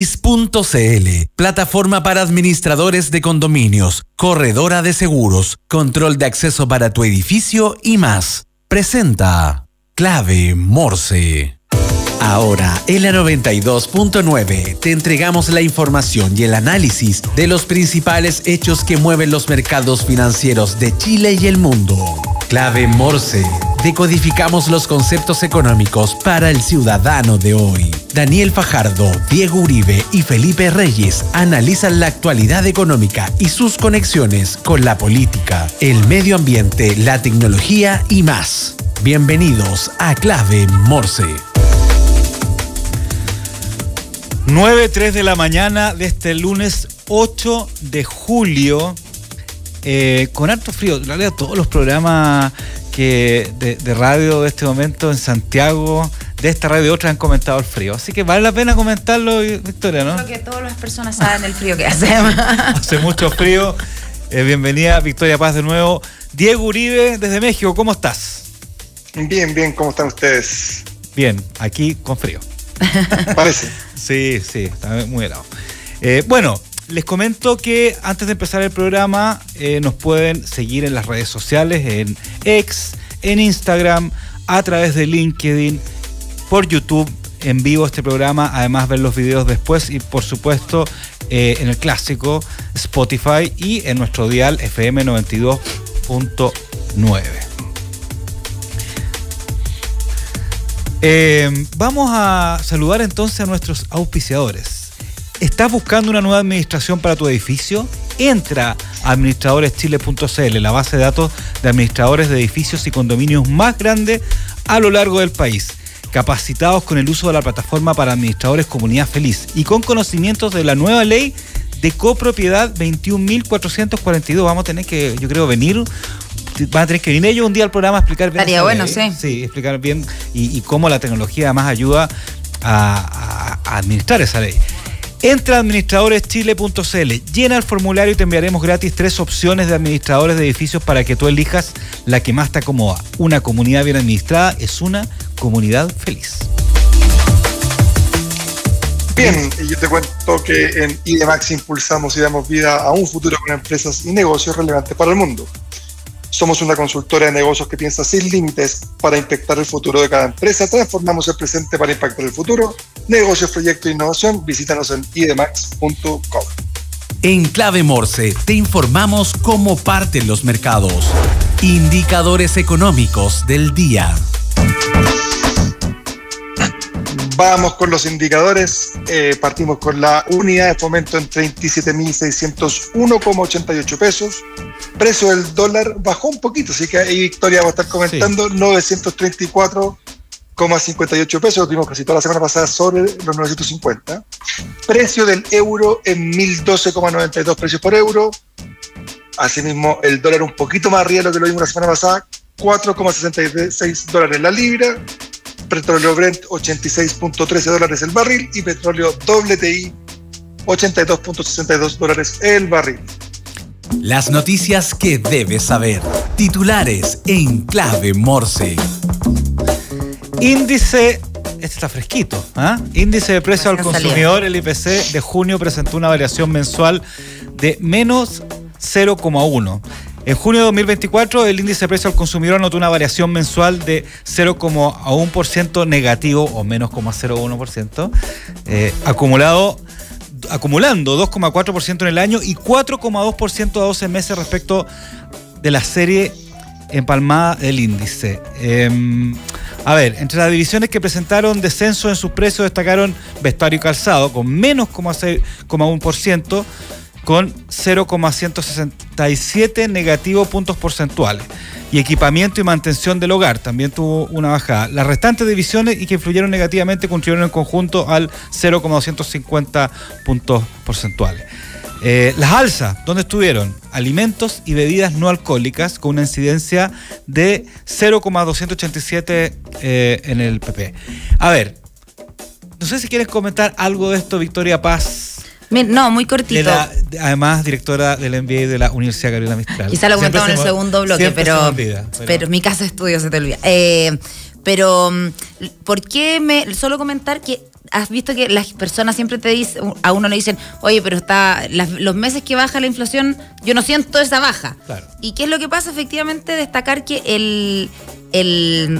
CL, plataforma para administradores de condominios, corredora de seguros, control de acceso para tu edificio y más. Presenta Clave Morse. Ahora, en la 92.9 te entregamos la información y el análisis de los principales hechos que mueven los mercados financieros de Chile y el mundo. Clave Morse. Decodificamos los conceptos económicos para el ciudadano de hoy. Daniel Fajardo, Diego Uribe y Felipe Reyes analizan la actualidad económica y sus conexiones con la política, el medio ambiente, la tecnología y más. Bienvenidos a Clave Morse. 9:03 de la mañana de este lunes 8 de julio, con harto frío. En realidad todos los programas de radio de este momento en Santiago, de esta radio y otras, han comentado el frío. Así que vale la pena comentarlo, Victoria, ¿no? Creo que todas las personas saben el frío que hacemos. Hace mucho frío. Bienvenida, Victoria Paz, de nuevo. Diego Uribe, desde México, ¿cómo estás? Bien, ¿cómo están ustedes? Bien, aquí con frío. Parece. Sí, está muy helado. Bueno, les comento que antes de empezar el programa nos pueden seguir en las redes sociales, en X, en Instagram, a través de LinkedIn, por YouTube, en vivo este programa, además ver los videos después y por supuesto en el clásico Spotify y en nuestro dial FM 92.9. Vamos a saludar entonces a nuestros auspiciadores. ¿Estás buscando una nueva administración para tu edificio? Entra a administradoreschile.cl, la base de datos de administradores de edificios y condominios más grande a lo largo del país, capacitados con el uso de la plataforma para administradores Comunidad Feliz y con conocimientos de la nueva ley de copropiedad 21.442. Vamos a tener que, yo creo, van a tener que venir ellos un día al programa a explicar bien. Estaría bueno, sí. Sí, explicar bien y cómo la tecnología además ayuda a administrar esa ley. Entra a administradoreschile.cl, llena el formulario y te enviaremos gratis 3 opciones de administradores de edificios para que tú elijas la que más te acomoda. Una comunidad bien administrada es una comunidad feliz. Bien, y yo te cuento que en IDMAX impulsamos y damos vida a un futuro con empresas y negocios relevantes para el mundo. Somos una consultora de negocios que piensa sin límites para impactar el futuro de cada empresa. Transformamos el presente para impactar el futuro. Negocios, proyectos e innovación. Visítanos en idmax.com. En Clave Morse te informamos cómo parten los mercados. Indicadores económicos del día. Vamos con los indicadores. Partimos con la unidad de fomento en 37.601,88 pesos. Precio del dólar bajó un poquito, así que ahí Victoria va a estar comentando. Sí. 934,58 pesos. Lo tuvimos casi toda la semana pasada sobre los 950. Precio del euro en 1.012,92 precios por euro. Asimismo, el dólar un poquito más arriba de lo que lo vimos la semana pasada. 4,66 dólares la libra. Petróleo Brent, 86.13 dólares el barril. Y petróleo WTI, 82.62 dólares el barril. Las noticias que debes saber. Titulares en Clave Morse. Índice, este está fresquito, Índice de precio al consumidor, el IPC de junio presentó una variación mensual de menos 0,1. En junio de 2024, el índice de precio al consumidor anotó una variación mensual de 0,1% negativo o menos 0,01%, acumulando 2,4% en el año y 4,2% a 12 meses respecto de la serie empalmada del índice. Entre las divisiones que presentaron descenso en sus precios destacaron vestuario y calzado con menos 0,1%, con 0,167 negativo puntos porcentuales. Y equipamiento y mantención del hogar también tuvo una bajada. Las restantes divisiones y que influyeron negativamente contribuyeron en conjunto al 0,250 puntos porcentuales. Las alzas, ¿dónde estuvieron? Alimentos y bebidas no alcohólicas con una incidencia de 0,287 en el PP. A ver, no sé si quieres comentar algo de esto, Victoria Paz. No, muy cortito. Además, directora del MBA de la Universidad Gabriela Mistral. Quizá lo comentamos en el segundo bloque, pero mi casa de estudio se te olvida. Pero, ¿por qué solo comentar que has visto que las personas siempre te dicen, a uno le dicen, oye, pero los meses que baja la inflación, yo no siento esa baja. Claro. ¿Y qué es lo que pasa? Efectivamente, destacar que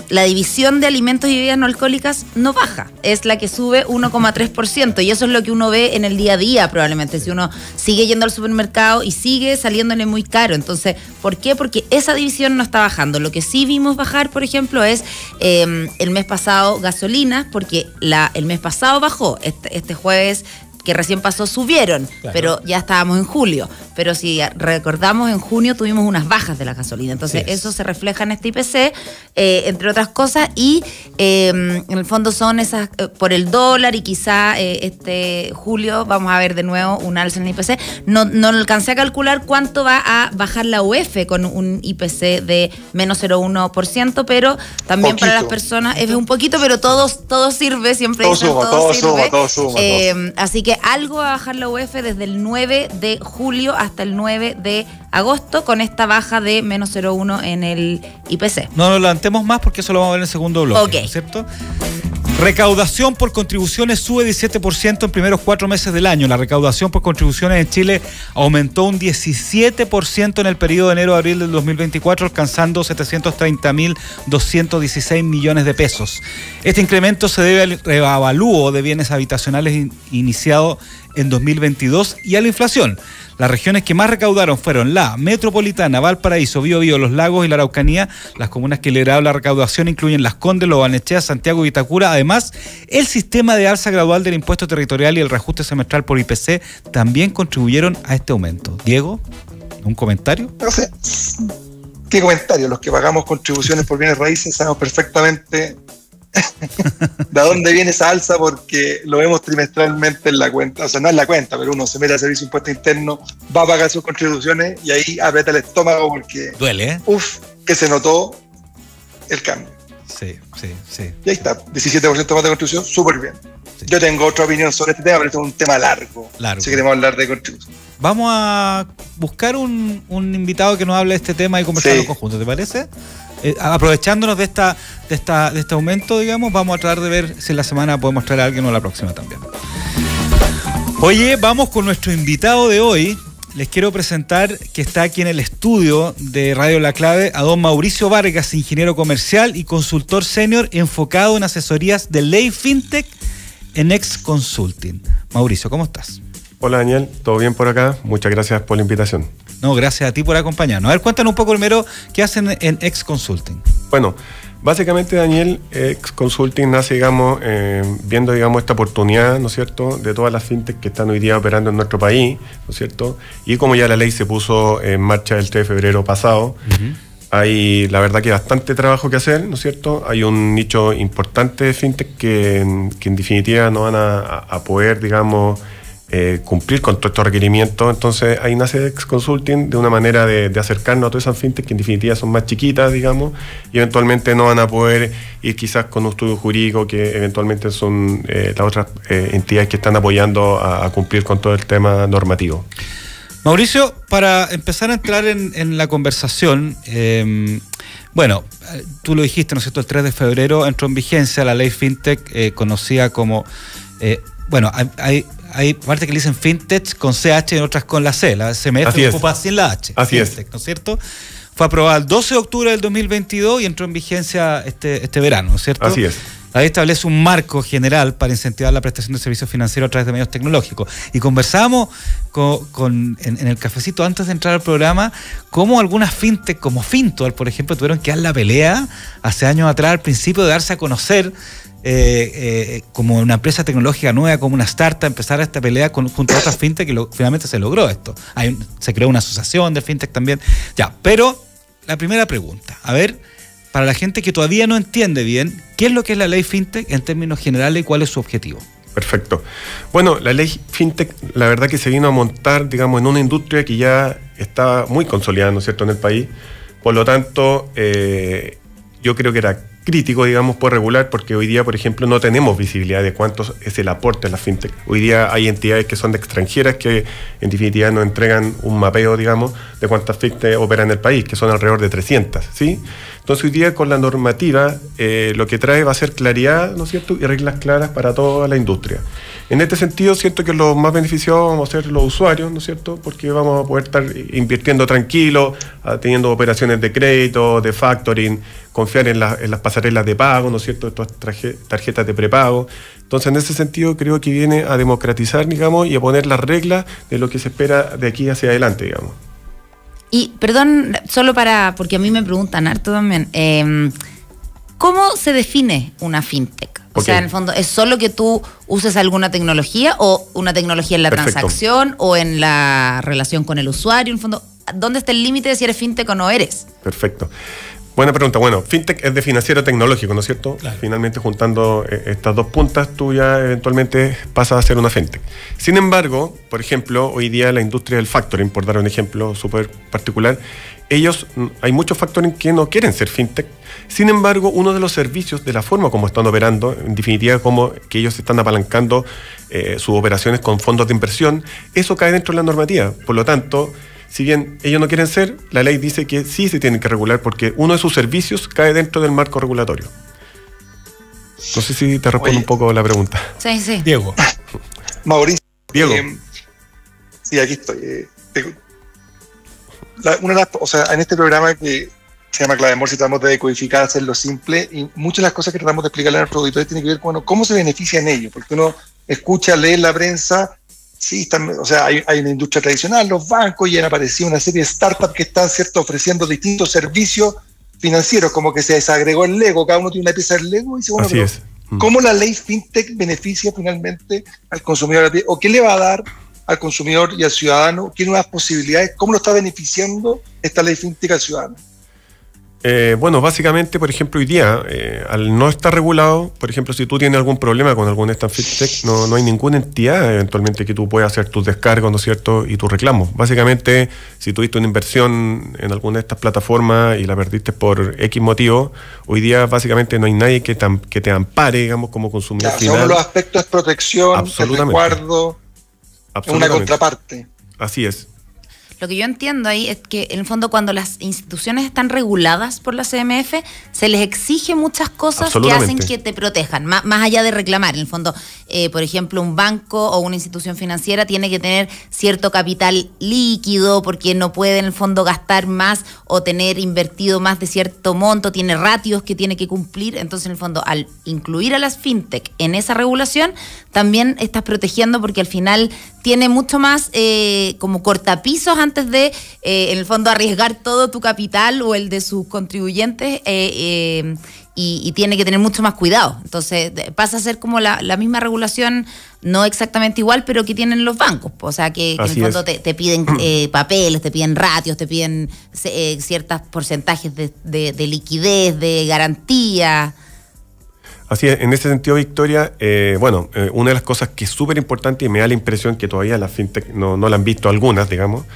la división de alimentos y bebidas no alcohólicas no baja, es la que sube 1,3%, y eso es lo que uno ve en el día a día probablemente, si uno sigue yendo al supermercado y sigue saliéndole muy caro. Entonces, ¿por qué? Porque esa división no está bajando. Lo que sí vimos bajar, por ejemplo, es el mes pasado gasolinas, porque el mes pasado bajó, este jueves que recién pasó subieron, claro, pero ya estábamos en julio. Pero si recordamos, en junio tuvimos unas bajas de la gasolina. Entonces eso se refleja en este IPC, entre otras cosas, y en el fondo son esas, por el dólar, y quizá este julio vamos a ver de nuevo un alza en el IPC. No alcancé a calcular cuánto va a bajar la UF con un IPC de menos 0,1%, pero también poquito. Para las personas es un poquito, pero todo sirve, siempre todo suma. Así que algo va a bajar la UF desde el 9 de julio hasta el 9 de agosto, con esta baja de menos 0,1 en el IPC. No nos levantemos más porque eso lo vamos a ver en el segundo bloque, okay, ¿no es cierto? Recaudación por contribuciones sube 17% en primeros 4 meses del año. La recaudación por contribuciones en Chile aumentó un 17% en el periodo de enero a abril del 2024, alcanzando 730.216 millones de pesos. Este incremento se debe al reavalúo de bienes habitacionales iniciado en 2022 y a la inflación. Las regiones que más recaudaron fueron la Metropolitana, Valparaíso, Biobío, Los Lagos y la Araucanía. Las comunas que lideraron la recaudación incluyen Las Condes, Lo Barnechea, Santiago y Vitacura. Además, el sistema de alza gradual del impuesto territorial y el reajuste semestral por IPC también contribuyeron a este aumento. Diego, ¿un comentario? No sé. ¿Qué comentario? Los que pagamos contribuciones por bienes raíces sabemos perfectamente de dónde viene esa alza, porque lo vemos trimestralmente en la cuenta. O sea, no en la cuenta, pero uno se mete al servicio de impuesto interno, va a pagar sus contribuciones y ahí aprieta el estómago porque duele, ¿eh? Que se notó el cambio. Sí. Y ahí está, 17% más de contribución, súper bien. Sí. Yo tengo otra opinión sobre este tema, pero este es un tema largo. Si queremos hablar de contribución. Vamos a buscar un invitado que nos hable de este tema y conversarlo en conjunto, ¿te parece? Aprovechándonos de este aumento, digamos, vamos a tratar de ver si en la semana podemos traer a alguien o la próxima también. Oye, vamos con nuestro invitado de hoy. Les quiero presentar que está aquí en el estudio de Radio La Clave a don Mauricio Vargas, ingeniero comercial y consultor senior enfocado en asesorías de ley fintech en Ex Consulting. Mauricio, ¿cómo estás? Hola Daniel, ¿todo bien por acá? Muchas gracias por la invitación. No, gracias a ti por acompañarnos. A ver, cuéntanos un poco primero qué hacen en Ex Consulting. Bueno, básicamente Daniel, Ex Consulting nace, digamos, viendo, digamos, esta oportunidad, ¿no es cierto?, de todas las fintech que están hoy día operando en nuestro país, ¿no es cierto? Y como ya la ley se puso en marcha el 3 de febrero pasado, hay, la verdad, que bastante trabajo que hacer, ¿no es cierto? Hay un nicho importante de fintech que en definitiva no van a poder, digamos, cumplir con todos estos requerimientos. Entonces ahí nace Ex Consulting de una manera de acercarnos a todas esas fintech que en definitiva son más chiquitas, digamos, y eventualmente no van a poder ir quizás con un estudio jurídico, que eventualmente son las otras entidades que están apoyando a cumplir con todo el tema normativo. Mauricio, para empezar a entrar en la conversación, bueno, tú lo dijiste, ¿no es cierto? El 3 de febrero entró en vigencia la ley fintech, conocida como, bueno, hay partes que le dicen fintech con CH y otras con la C. La CMF ocupa sin la H. Así fintech, es. ¿no es cierto? Fue aprobada el 12 de octubre del 2022 y entró en vigencia este verano, ¿no es cierto? Así es. Ahí establece un marco general para incentivar la prestación de servicios financieros a través de medios tecnológicos. Y conversábamos en el cafecito antes de entrar al programa cómo algunas fintech, como Fintual, por ejemplo, tuvieron que dar la pelea hace años atrás, al principio, de darse a conocer como una empresa tecnológica nueva, como una startup, empezar esta pelea junto a otras fintech, y finalmente se logró esto. Se creó una asociación de fintech también. Ya, pero la primera pregunta, a ver, para la gente que todavía no entiende bien, ¿qué es lo que es la ley fintech en términos generales y cuál es su objetivo? Perfecto. Bueno, la ley fintech, la verdad que se vino a montar, digamos, en una industria que ya estaba muy consolidada, ¿no es cierto?, en el país. Por lo tanto, yo creo que era crítico, digamos, por regular, porque hoy día, por ejemplo, no tenemos visibilidad de cuánto es el aporte a la fintech. Hoy día hay entidades que son de extranjeras que en definitiva nos entregan un mapeo, digamos, de cuántas fintech operan en el país, que son alrededor de 300, ¿sí? Entonces hoy día con la normativa lo que trae va a ser claridad, ¿no es cierto?, y reglas claras para toda la industria. En este sentido, siento que los más beneficiados vamos a ser los usuarios, ¿no es cierto?, porque vamos a poder estar invirtiendo tranquilo, teniendo operaciones de crédito, de factoring, confiar en las pasarelas de pago, ¿no es cierto?, estas tarjetas de prepago. Entonces, en ese sentido, creo que viene a democratizar, digamos, y a poner las reglas de lo que se espera de aquí hacia adelante, digamos. Y, perdón, solo porque a mí me preguntan harto también, ¿cómo se define una fintech? O sea, en el fondo, ¿es solo que tú uses alguna tecnología o una tecnología en la transacción o en la relación con el usuario? En el fondo, ¿dónde está el límite de si eres fintech o no eres? Perfecto. Buena pregunta. Bueno, fintech es de financiero tecnológico, ¿no es cierto? Claro. Finalmente, juntando estas dos puntas, tú ya eventualmente pasas a ser una fintech. Sin embargo, por ejemplo, hoy día la industria del factoring, por dar un ejemplo súper particular, hay muchos factoring que no quieren ser fintech. Sin embargo, uno de los servicios, de la forma como están operando, en definitiva, como que ellos están apalancando sus operaciones con fondos de inversión, eso cae dentro de la normativa. Por lo tanto, si bien ellos no quieren ser, la ley dice que sí se tienen que regular porque uno de sus servicios cae dentro del marco regulatorio. No sé si te respondo un poco la pregunta. Sí, sí. Diego. Mauricio. Diego. Sí, aquí estoy. En este programa que se llama Clave Morse, tratamos de decodificar, hacerlo simple, y muchas de las cosas que tratamos de explicarle a nuestros auditores tienen que ver con cómo se benefician ellos, porque uno escucha, lee en la prensa. Sí, hay una industria tradicional, los bancos, y han aparecido una serie de startups que están, ¿cierto?, ofreciendo distintos servicios financieros, como que se desagregó el Lego, cada uno tiene una pieza del Lego, y dice, bueno, así es. ¿Cómo la ley fintech beneficia finalmente al consumidor? ¿O qué le va a dar al consumidor y al ciudadano? ¿Qué nuevas posibilidades? ¿Cómo lo está beneficiando esta ley fintech al ciudadano? Bueno, básicamente, por ejemplo, hoy día, al no estar regulado, por ejemplo, si tú tienes algún problema con alguna de estas fintech, no hay ninguna entidad eventualmente que tú puedas hacer tus descargos, ¿no es cierto?, y tus reclamos. Básicamente, si tuviste una inversión en alguna de estas plataformas y la perdiste por X motivo, hoy día básicamente no hay nadie que te ampare, digamos, como consumidor final. Uno de los aspectos es protección, el resguardo, una contraparte. Así es. Lo que yo entiendo ahí es que, en el fondo, cuando las instituciones están reguladas por la CMF, se les exige muchas cosas que hacen que te protejan, más allá de reclamar. En el fondo, por ejemplo, un banco o una institución financiera tiene que tener cierto capital líquido porque no puede, en el fondo, gastar más o tener invertido más de cierto monto, tiene ratios que tiene que cumplir. Entonces, en el fondo, al incluir a las fintech en esa regulación, también estás protegiendo porque al final tiene mucho más como cortapisos antes de, en el fondo, arriesgar todo tu capital o el de sus contribuyentes y tiene que tener mucho más cuidado. Entonces pasa a ser como la misma regulación, no exactamente igual, pero que tienen los bancos. O sea, que en el fondo te piden papeles, te piden ratios, te piden ciertos porcentajes de liquidez, de garantía. Así es, en ese sentido, Victoria, una de las cosas que es súper importante y me da la impresión que todavía las fintech no la han visto algunas, digamos,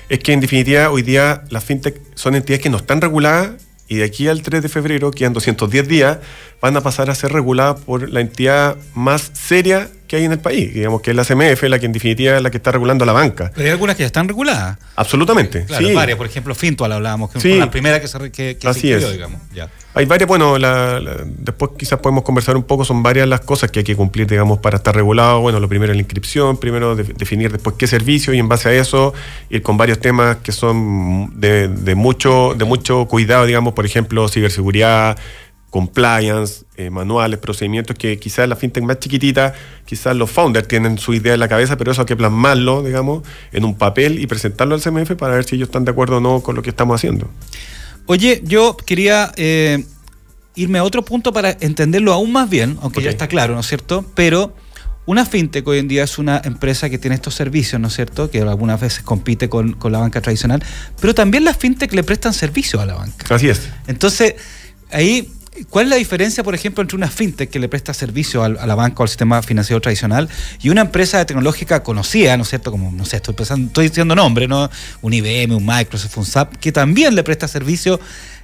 es que en definitiva hoy día las fintech son entidades que no están reguladas y de aquí al 3 de febrero, quedan 210 días, van a pasar a ser reguladas por la entidad más seria que hay en el país, digamos, que es la CMF, la que en definitiva es la que está regulando a la banca. Pero hay algunas que ya están reguladas. Absolutamente, claro, sí. Varias, por ejemplo, Fintual hablábamos, que sí, fue la primera que se incluyó, digamos. Ya. Hay varias, después quizás podemos conversar un poco, son varias las cosas que hay que cumplir, digamos, para estar regulado. Bueno, lo primero es la inscripción, primero definir después qué servicio y en base a eso ir con varios temas que son de mucho cuidado, digamos, por ejemplo, ciberseguridad, compliance, manuales, procedimientos que quizás la fintech más chiquitita, quizás los founders tienen su idea en la cabeza, pero eso hay que plasmarlo, digamos, en un papel y presentarlo al CMF para ver si ellos están de acuerdo o no con lo que estamos haciendo. Oye, yo quería irme a otro punto para entenderlo aún más bien, aunque ya está claro, ¿no es cierto? Pero una fintech hoy en día es una empresa que tiene estos servicios, ¿no es cierto? Que algunas veces compite con la banca tradicional, pero también las fintech le prestan servicios a la banca. Así es. Entonces, ahí, ¿cuál es la diferencia, por ejemplo, entre una fintech que le presta servicio a la banca o al sistema financiero tradicional y una empresa tecnológica conocida, ¿no es cierto? Como, no sé, estoy diciendo nombre, ¿no? Un IBM, un Microsoft, un SAP, que también le presta servicio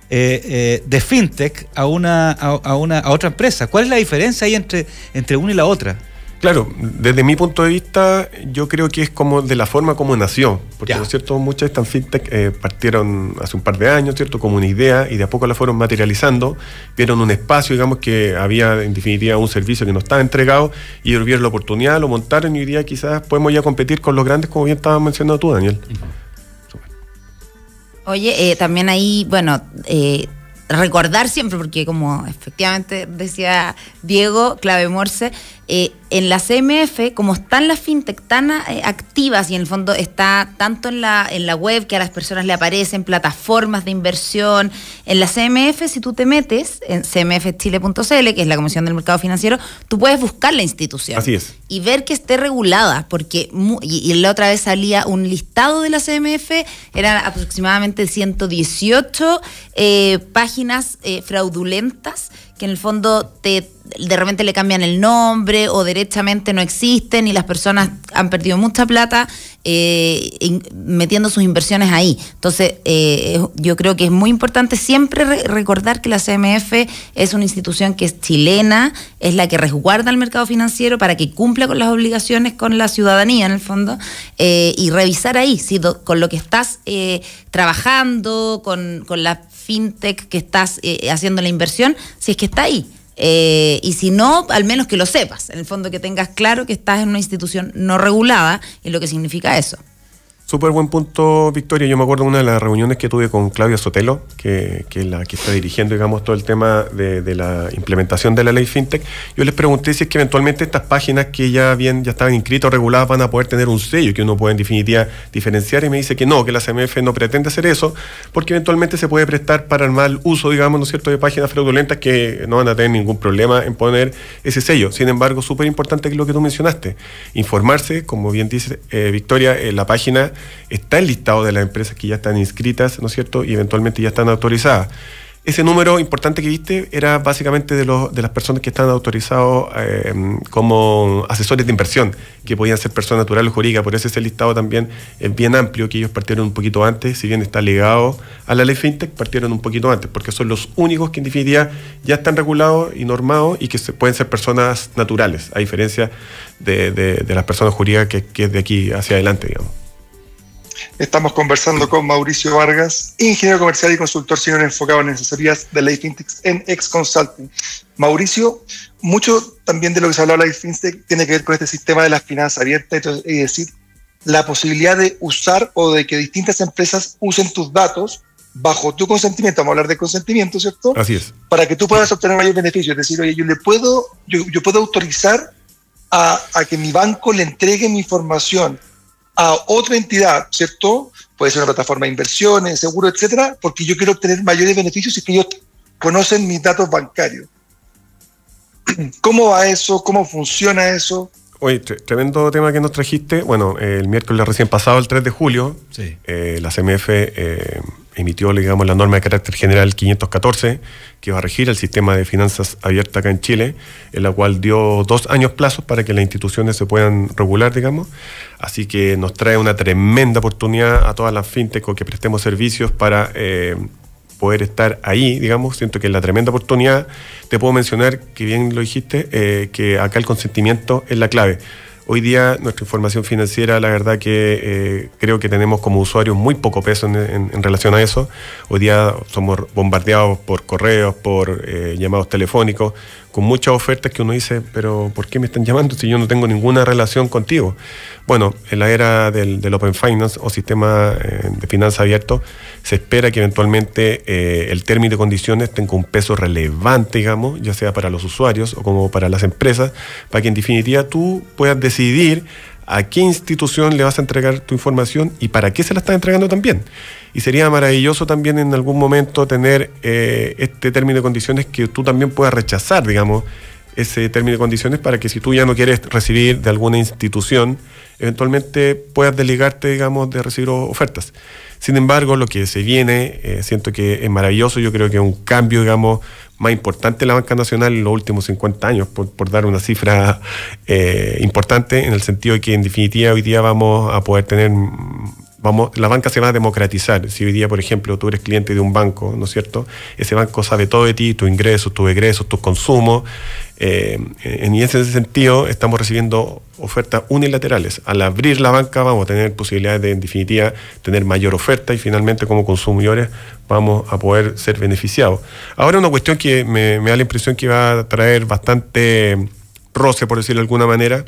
de fintech a otra empresa. ¿Cuál es la diferencia ahí entre una y la otra? Claro, desde mi punto de vista, yo creo que es como de la forma como nació, porque, ¿no es cierto?, muchas de estas fintech partieron hace un par de años, ¿cierto?, como una idea y de a poco la fueron materializando, vieron un espacio, digamos, que había en definitiva un servicio que no estaba entregado y ellos vieron la oportunidad, lo montaron y hoy día quizás podemos ya competir con los grandes, como bien estabas mencionando tú, Daniel. Oye, también ahí, bueno, recordar siempre, porque como efectivamente decía Diego, clave Morse, en la CMF, como están las fintech tan activas y en el fondo está tanto en la web que a las personas le aparecen plataformas de inversión, en la CMF, si tú te metes en cmfchile.cl, que es la Comisión del Mercado Financiero, tú puedes buscar la institución. Así es. Y ver que esté regulada, porque y la otra vez salía un listado de la CMF, eran aproximadamente 118 páginas fraudulentas, que en el fondo de repente le cambian el nombre o derechamente no existen y las personas han perdido mucha plata metiendo sus inversiones ahí. Entonces, yo creo que es muy importante siempre recordar que la CMF es una institución que es chilena, es la que resguarda el mercado financiero para que cumpla con las obligaciones con la ciudadanía, en el fondo, y revisar ahí si con lo que estás trabajando, con la fintech que estás haciendo la inversión, si es que está ahí. Y si no, al menos que lo sepas. En el fondo, que tengas claro que estás en una institución no regulada y lo que significa eso. Súper buen punto, Victoria. Yo me acuerdo de una de las reuniones que tuve con Claudia Sotelo, que es la que está dirigiendo, digamos, todo el tema de la implementación de la ley FinTech. Yo les pregunté si es que eventualmente estas páginas que ya estaban inscritas o reguladas van a poder tener un sello que uno puede en definitiva diferenciar, y me dice que no, que la CMF no pretende hacer eso, porque eventualmente se puede prestar para el mal uso, digamos, ¿no es cierto?, de páginas fraudulentas que no van a tener ningún problema en poner ese sello. Sin embargo, súper importante que lo que tú mencionaste, informarse, como bien dice Victoria, la página está el listado de las empresas que ya están inscritas, ¿no es cierto?, y eventualmente ya están autorizadas. Ese número importante que viste era básicamente de las personas que están autorizados como asesores de inversión, que podían ser personas naturales o jurídicas. Por eso ese listado también es bien amplio, que ellos partieron un poquito antes, si bien está ligado a la ley FinTech, partieron un poquito antes, porque son los únicos que en definitiva ya están regulados y normados y que pueden ser personas naturales, a diferencia de las personas jurídicas que es de aquí hacia adelante, digamos. Estamos conversando con Mauricio Vargas, ingeniero comercial y consultor senior enfocado en asesorías de ley FinTech en X Consulting. Mauricio, mucho también de lo que se ha hablado de ley FinTech tiene que ver con este sistema de las finanzas abiertas, es decir, la posibilidad de usar o de que distintas empresas usen tus datos bajo tu consentimiento. Vamos a hablar de consentimiento, ¿cierto? Así es. Para que tú puedas obtener mayor beneficio. Es decir, oye, yo puedo autorizar a que mi banco le entregue mi información a otra entidad, ¿cierto? Puede ser una plataforma de inversiones, seguro, etcétera, porque yo quiero obtener mayores beneficios y que ellos conocen mis datos bancarios. ¿Cómo va eso? ¿Cómo funciona eso? Oye, tremendo tema que nos trajiste. Bueno, el miércoles recién pasado, el 3 de julio, sí, la CMF emitió, digamos, la norma de carácter general 514, que va a regir el sistema de finanzas abiertas acá en Chile, en la cual dio 2 años plazos para que las instituciones se puedan regular, digamos. Así que nos trae una tremenda oportunidad a todas las fintech o que prestemos servicios para poder estar ahí, digamos. Siento que es la tremenda oportunidad. Te puedo mencionar, que bien lo dijiste, que acá el consentimiento es la clave. Hoy día nuestra información financiera, la verdad que creo que tenemos como usuarios muy poco peso en relación a eso. Hoy día somos bombardeados por correos, por llamados telefónicos, con muchas ofertas que uno dice, pero ¿por qué me están llamando si yo no tengo ninguna relación contigo? Bueno, en la era del Open Finance o sistema de finanzas abierto, se espera que eventualmente el término de condiciones tenga un peso relevante, digamos, ya sea para los usuarios o como para las empresas, para que en definitiva tú puedas decidir a qué institución le vas a entregar tu información y para qué se la estás entregando también. Y sería maravilloso también en algún momento tener este término de condiciones que tú también puedas rechazar, digamos, ese término de condiciones, para que si tú ya no quieres recibir de alguna institución, eventualmente puedas desligarte, digamos, de recibir ofertas. Sin embargo, lo que se viene, siento que es maravilloso. Yo creo que es un cambio, digamos, más importante en la banca nacional en los últimos 50 años, por dar una cifra importante, en el sentido de que en definitiva hoy día vamos a poder tener la banca se va a democratizar. Si hoy día, por ejemplo, tú eres cliente de un banco, ¿no es cierto? Ese banco sabe todo de ti, tus ingresos, tus egresos, tus consumos. En ese sentido, estamos recibiendo ofertas unilaterales. Al abrir la banca vamos a tener posibilidades de, en definitiva, tener mayor oferta y finalmente como consumidores vamos a poder ser beneficiados. Ahora una cuestión que me da la impresión que va a traer bastante roce, por decirlo de alguna manera,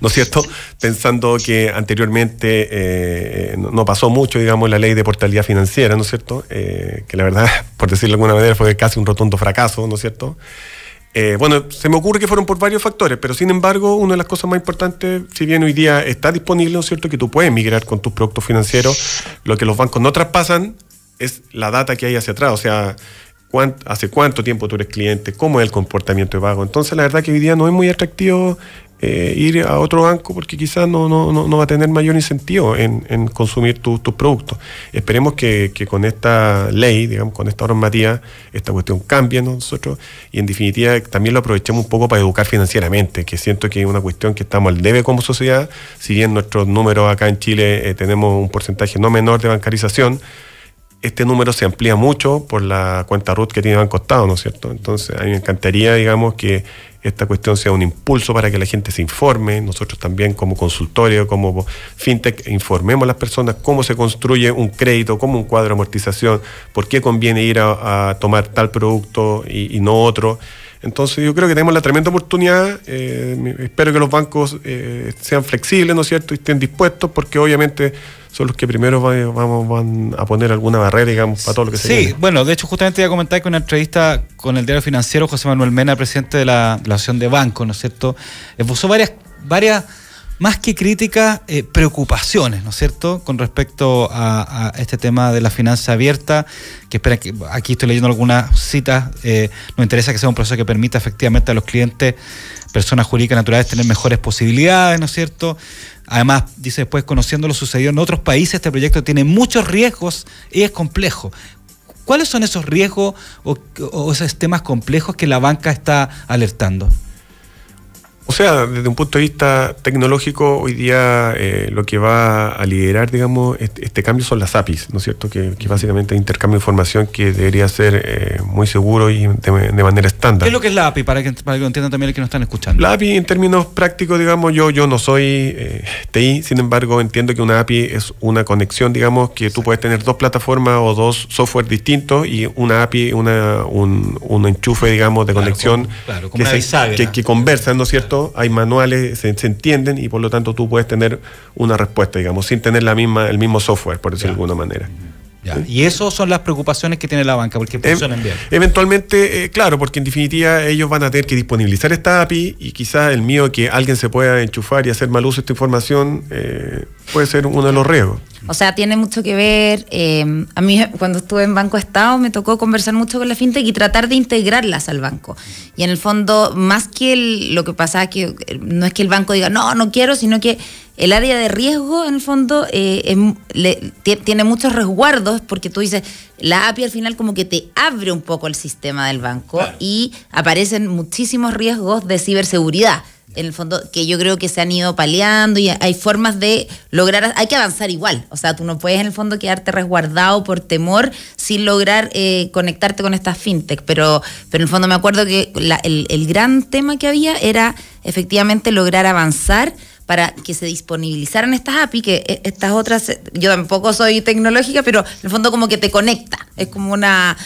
¿no es cierto? Pensando que anteriormente no pasó mucho, digamos, la ley de portabilidad financiera, ¿no es cierto? Que la verdad, por decirlo de alguna manera, fue casi un rotundo fracaso, ¿no es cierto? Bueno, se me ocurre que fueron por varios factores, pero sin embargo, una de las cosas más importantes, si bien hoy día está disponible, ¿no es cierto?, que tú puedes migrar con tus productos financieros, lo que los bancos no traspasan es la data que hay hacia atrás, o sea, hace cuánto tiempo tú eres cliente, cómo es el comportamiento de pago. Entonces, la verdad que hoy día no es muy atractivo ir a otro banco porque quizás no va a tener mayor incentivo en consumir tus productos. Esperemos que con esta ley, digamos, con esta normativa, esta cuestión cambie, ¿no? Nosotros, y en definitiva también lo aprovechemos un poco para educar financieramente, que siento que es una cuestión que estamos al debe como sociedad. Si bien nuestros números acá en Chile tenemos un porcentaje no menor de bancarización, este número se amplía mucho por la cuenta RUT que tiene Banco Estado, ¿no es cierto? Entonces, a mí me encantaría, digamos, que esta cuestión sea un impulso para que la gente se informe. Nosotros también, como consultorio, como fintech, informemos a las personas cómo se construye un crédito, cómo un cuadro de amortización, por qué conviene ir a tomar tal producto y no otro. Entonces yo creo que tenemos la tremenda oportunidad, espero que los bancos sean flexibles, ¿no es cierto?, y estén dispuestos, porque obviamente son los que primero van a poner alguna barrera, digamos, para todo lo que se viene. Sí, bueno, de hecho justamente iba a comentar que en una entrevista con el Diario Financiero, José Manuel Mena, presidente de la Asociación de Bancos, ¿no es cierto?, esbozó varias más que críticas, preocupaciones, ¿no es cierto?, con respecto a este tema de la finanza abierta, que espera que, aquí estoy leyendo algunas citas, nos interesa que sea un proceso que permita efectivamente a los clientes, personas jurídicas naturales, tener mejores posibilidades, ¿no es cierto? Además, dice después, conociendo lo sucedido en otros países, este proyecto tiene muchos riesgos y es complejo. ¿Cuáles son esos riesgos o esos temas complejos que la banca está alertando? O sea, desde un punto de vista tecnológico, hoy día lo que va a liderar, digamos, este cambio son las APIs, ¿no es cierto? Que básicamente es intercambio de información que debería ser muy seguro y de manera estándar. ¿Qué es lo que es la API? Para que lo entiendan también los que nos están escuchando. La API, en términos prácticos, digamos, yo no soy TI, sin embargo, entiendo que una API es una conexión, digamos, que tú puedes tener dos plataformas o dos software distintos y una API, un enchufe, digamos, de conexión que conversan, ¿no es cierto? Hay manuales, se entienden y por lo tanto tú puedes tener una respuesta, digamos, sin tener el mismo software, por decirlo de alguna manera. Ya. Y eso son las preocupaciones que tiene la banca, porque funcionan bien. Eventualmente, claro, porque en definitiva ellos van a tener que disponibilizar esta API y quizás el miedo que alguien se pueda enchufar y hacer mal uso de esta información puede ser uno de los riesgos. O sea, tiene mucho que ver, a mí cuando estuve en Banco Estado me tocó conversar mucho con la fintech y tratar de integrarlas al banco. Y en el fondo, más que lo que pasa, que no es que el banco diga, no quiero, sino que el área de riesgo, en el fondo, tiene muchos resguardos, porque tú dices, la API al final como que te abre un poco el sistema del banco, claro, y aparecen muchísimos riesgos de ciberseguridad. En el fondo, que yo creo que se han ido paliando y hay formas de lograr, hay que avanzar igual. O sea, tú no puedes en el fondo quedarte resguardado por temor sin lograr conectarte con estas fintech. Pero en el fondo me acuerdo que el gran tema que había era efectivamente lograr avanzar para que se disponibilizaran estas API, que estas otras, yo tampoco soy tecnológica, pero en el fondo como que te conecta, es como la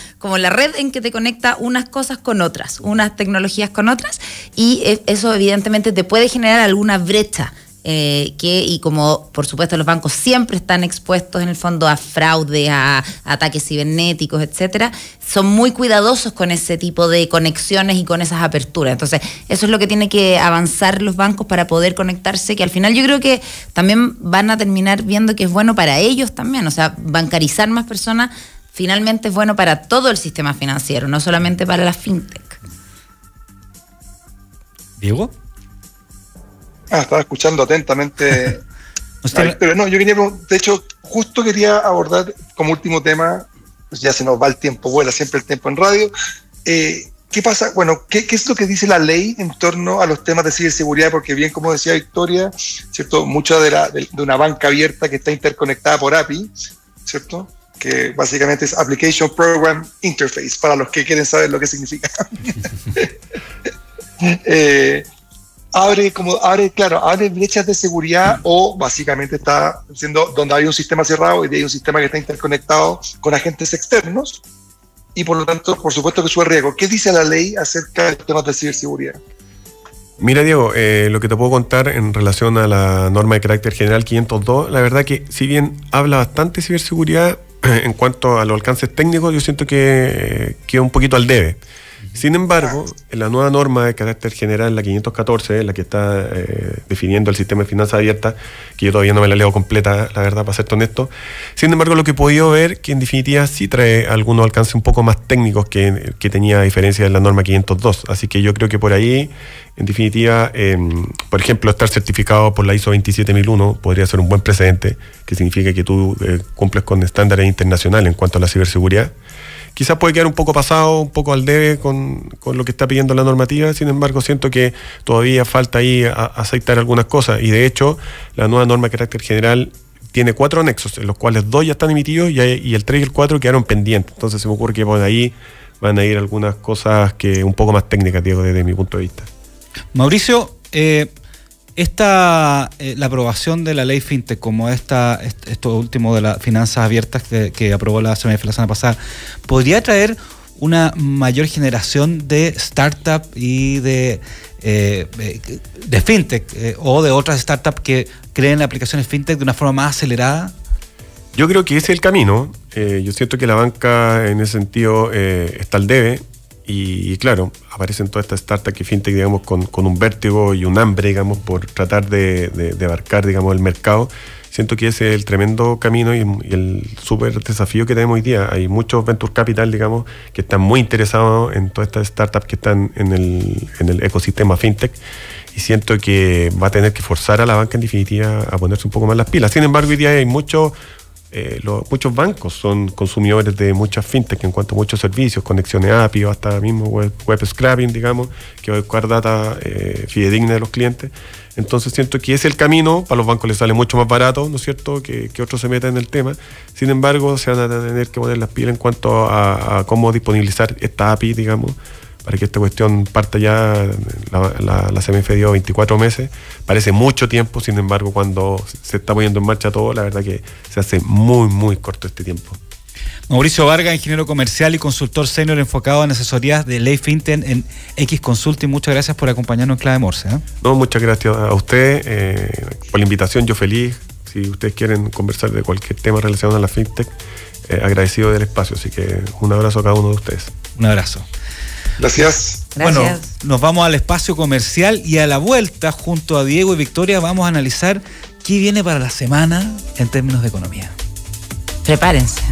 red en que te conecta unas cosas con otras, unas tecnologías con otras, y eso evidentemente te puede generar alguna brecha, y como por supuesto los bancos siempre están expuestos en el fondo a fraude, a ataques cibernéticos, etcétera, son muy cuidadosos con ese tipo de conexiones y con esas aperturas. Entonces eso es lo que tiene que avanzar los bancos para poder conectarse, que al final yo creo que también van a terminar viendo que es bueno para ellos también. O sea, bancarizar más personas finalmente es bueno para todo el sistema financiero, no solamente para la fintech. ¿Diego? Estaba escuchando atentamente. Pero no, yo quería, de hecho, justo quería abordar como último tema, pues ya se nos va el tiempo, vuela siempre el tiempo en radio, ¿qué pasa? Bueno, ¿qué es lo que dice la ley en torno a los temas de ciberseguridad? Porque bien, como decía Victoria, ¿cierto? Mucha de una banca abierta que está interconectada por API, ¿cierto? Que básicamente es Application Program Interface, para los que quieren saber lo que significa. Abre brechas de seguridad, o básicamente está siendo donde hay un sistema cerrado y hay un sistema que está interconectado con agentes externos, y por lo tanto, por supuesto que sube riesgo. ¿Qué dice la ley acerca de temas de ciberseguridad? Mira, Diego, lo que te puedo contar en relación a la norma de carácter general 502, la verdad que si bien habla bastante de ciberseguridad, en cuanto a los alcances técnicos, yo siento que queda un poquito al debe. Sin embargo, en la nueva norma de carácter general, la 514, la que está definiendo el sistema de finanzas abiertas, que yo todavía no me la leo completa, la verdad, para ser honesto. Sin embargo, lo que he podido ver, que en definitiva sí trae algunos alcances un poco más técnicos que tenía a diferencia de la norma 502. Así que yo creo que por ahí, en definitiva, por ejemplo, estar certificado por la ISO 27001 podría ser un buen precedente, que significa que tú cumples con estándares internacionales en cuanto a la ciberseguridad. Quizás puede quedar un poco pasado, un poco al debe con lo que está pidiendo la normativa. Sin embargo, siento que todavía falta ahí aceitar algunas cosas. Y de hecho, la nueva norma de carácter general tiene 4 anexos, en los cuales 2 ya están emitidos y el 3 y el 4 quedaron pendientes. Entonces se me ocurre que por ahí van a ir algunas cosas que un poco más técnicas, Diego, desde mi punto de vista. Mauricio, la aprobación de la ley FinTech, como esto último de las finanzas abiertas que aprobó la CMF la semana pasada, ¿podría traer una mayor generación de startup y de FinTech o de otras startups que creen aplicaciones FinTech de una forma más acelerada? Yo creo que ese es el camino. Yo siento que la banca en ese sentido está al debe. Y claro, aparecen todas estas startups que fintech, digamos, con un vértigo y un hambre, digamos, por tratar de abarcar, digamos, el mercado. Siento que ese es el tremendo camino y el súper desafío que tenemos hoy día. Hay muchos venture capital, digamos, que están muy interesados en todas estas startups que están en el ecosistema fintech. Y siento que va a tener que forzar a la banca, en definitiva, a ponerse un poco más las pilas. Sin embargo, hoy día hay muchos bancos son consumidores de muchas fintech en cuanto a muchos servicios, conexiones API o hasta mismo web scraping, digamos, que va a buscar data fidedigna de los clientes. Entonces siento que es el camino. Para los bancos les sale mucho más barato, ¿no es cierto?, que otros se metan en el tema. Sin embargo, se van a tener que poner las pilas en cuanto a cómo disponibilizar esta API, digamos, para que esta cuestión parta ya. La CMF dio 24 meses, parece mucho tiempo. Sin embargo, cuando se está poniendo en marcha todo, la verdad que se hace muy, muy corto este tiempo. Mauricio Vargas, ingeniero comercial y consultor senior enfocado en asesorías de ley FinTech en X Consulting. Muchas gracias por acompañarnos en Clave Morse. No, muchas gracias a usted por la invitación. Yo feliz. Si ustedes quieren conversar de cualquier tema relacionado a la FinTech, agradecido del espacio. Así que un abrazo a cada uno de ustedes. Un abrazo. Gracias. Bueno, nos vamos al espacio comercial y a la vuelta, junto a Diego y Victoria, vamos a analizar qué viene para la semana en términos de economía. Prepárense.